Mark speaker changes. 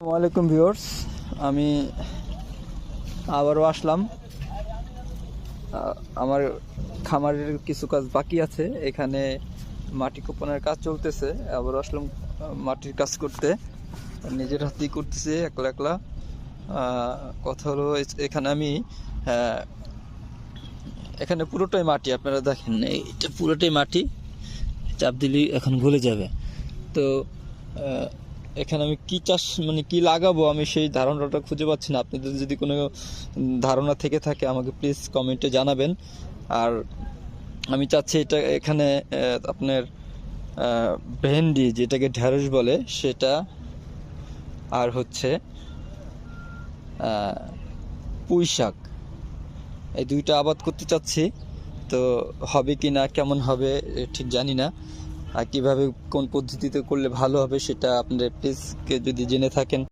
Speaker 1: ওয়ালাইকুম ভিউয়ার্স, আমি আবারও আসলাম। আমার খামারের কিছু কাজ বাকি আছে, এখানে মাটি কোপানোর কাজ চলতেছে। আবারও আসলাম মাটির কাজ করতে, নিজের হাতেই করতেছি একলা একলা। কথা হলো এখানে আমি এখানে পুরোটাই মাটি, আপনারা দেখেন এটা পুরোটাই মাটি, চাপ দিলেই এখন গলে যাবে। তো এখানে আমি কি চাষ মানে কি লাগাবো আমি সেই ধারণাটা খুঁজে পাচ্ছি না। আপনাদের যদি কোনো ধারণা থেকে থাকে আমাকে প্লিজ কমেন্টে জানাবেন। আর আমি চাচ্ছি এটা এখানে আপনার ভেন্ডি, যেটাকে ঢেঁড়স বলে, সেটা আর হচ্ছে পুঁই শাক, এই দুইটা আবাদ করতে চাচ্ছি। তো হবে কি না, কেমন হবে ঠিক জানি না। আর কীভাবে কোন পদ্ধতিতে করলে ভালো হবে সেটা আপনারা প্লিজ যদি জেনে থাকেন